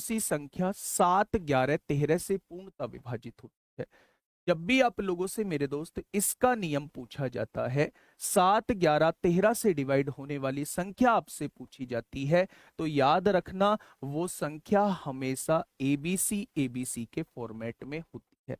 सी संख्या 7, 11, 13 से पूर्णतः विभाजित होती है? जब भी आप लोगों से मेरे दोस्त इसका नियम पूछा जाता है, 7, 11, 13 से डिवाइड होने वाली संख्या आपसे पूछी जाती है, तो याद रखना वो संख्या हमेशा एबीसी एबीसी के फॉर्मेट में होती है।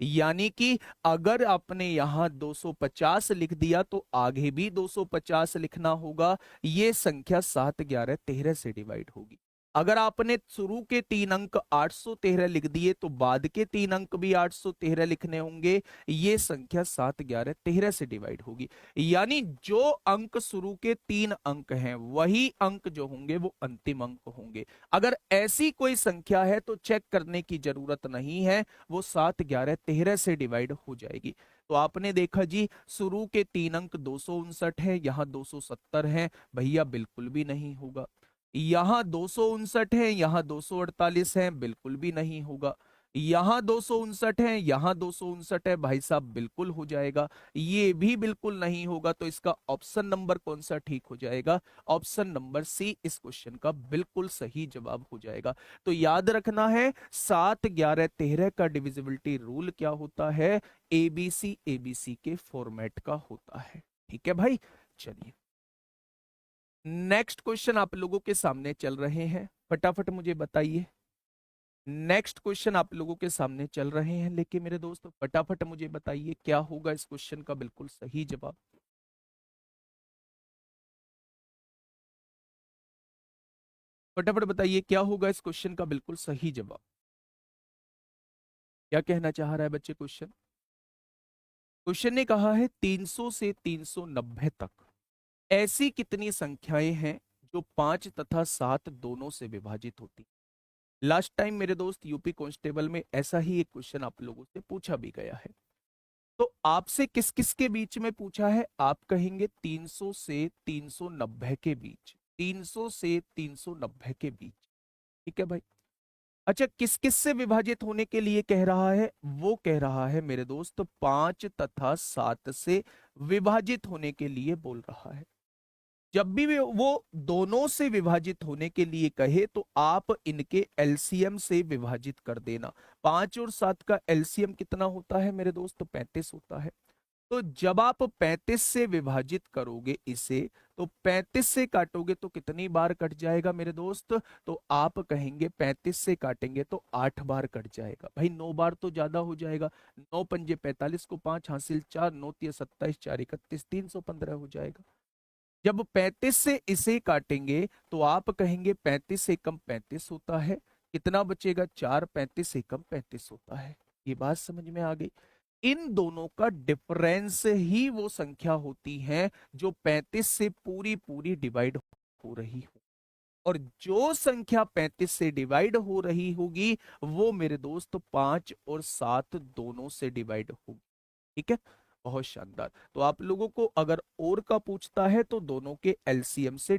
यानी कि अगर आपने यहां 250 लिख दिया तो आगे भी 250 लिखना होगा। ये संख्या 7, 11, 13 से डिवाइड होगी। अगर आपने शुरू के 3 अंक 813 लिख दिए तो बाद के 3 अंक भी 813 लिखने होंगे। ये संख्या 7, 11, 13 से डिवाइड होगी। यानी जो अंक शुरू के 3 अंक हैं वही अंक जो होंगे वो अंतिम अंक होंगे। अगर ऐसी कोई संख्या है तो चेक करने की जरूरत नहीं है, वो 7, 11, 13 से डिवाइड हो जाएगी। तो आपने देखा जी, शुरू के 3 अंक 259 है, यहां 270 है, भैया बिल्कुल भी नहीं होगा। यहां 259 है, यहां 248 है, बिल्कुल भी नहीं होगा। यहां 259 है, यहां 259 है, भाई साहब बिल्कुल हो जाएगा। ये भी बिल्कुल नहीं होगा। तो इसका ऑप्शन नंबर कौन सा ठीक हो जाएगा? ऑप्शन नंबर सी इस क्वेश्चन का बिल्कुल सही जवाब हो जाएगा। तो याद रखना है 7, 11, 13 का डिविजिबिलिटी रूल क्या होता है? एबीसी एबीसी के फॉर्मेट का होता है। ठीक है भाई, चलिए नेक्स्ट क्वेश्चन आप लोगों के सामने चल रहे हैं, फटाफट मुझे बताइए। नेक्स्ट क्वेश्चन आप लोगों के सामने चल रहे हैं, लेकिन मेरे दोस्त फटाफट मुझे बताइए क्या होगा इस क्वेश्चन का बिल्कुल सही जवाब। फटाफट बताइए क्या होगा इस क्वेश्चन का बिल्कुल सही जवाब। क्या कहना चाह रहा है बच्चे क्वेश्चन? क्वेश्चन ने कहा है 300 से 390 तक ऐसी कितनी संख्याएं हैं जो 5 तथा 7 दोनों से विभाजित होती? लास्ट टाइम मेरे दोस्त यूपी कांस्टेबल में ऐसा ही एक क्वेश्चन आप लोगों से पूछा भी गया है। तो आपसे किस किस के बीच में पूछा है? आप कहेंगे 300 से 390 के बीच, 300 से 390 के बीच। ठीक है भाई। अच्छा, किस किस से विभाजित होने के लिए कह रहा है? वो कह रहा है मेरे दोस्त 5 तथा 7 से विभाजित होने के लिए बोल रहा है। जब भी वो दोनों से विभाजित होने के लिए कहे तो आप इनके एलसीएम से विभाजित कर देना। 5 और 7 का एलसीएम कितना होता है मेरे दोस्त? 35 होता है। तो जब आप 35 से विभाजित करोगे इसे, तो 35 से काटोगे तो कितनी बार कट जाएगा मेरे दोस्त? तो आप कहेंगे 35 से काटेंगे तो 8 बार कट जाएगा। भाई 9 बार तो ज्यादा हो जाएगा। 9 पंजे 45 को 5 हासिल 4, 9 तिया 27, 4 31, 315 हो जाएगा। जब 35 से इसे काटेंगे तो आप कहेंगे 35 से कम 35 होता है। कितना बचेगा? 4, 35 से कम 35 होता है। ये बात समझ में आ गई? इन दोनों का डिफरेंस ही वो संख्या होती है जो 35 से पूरी पूरी डिवाइड हो रही हो। और जो संख्या 35 से डिवाइड हो रही होगी वो मेरे दोस्त 5 और 7 दोनों से डिवाइड होगी। ठीक है, बहुत शानदार। तो आप लोगों को अगर और का पूछता है तो दोनों के एलसीएम से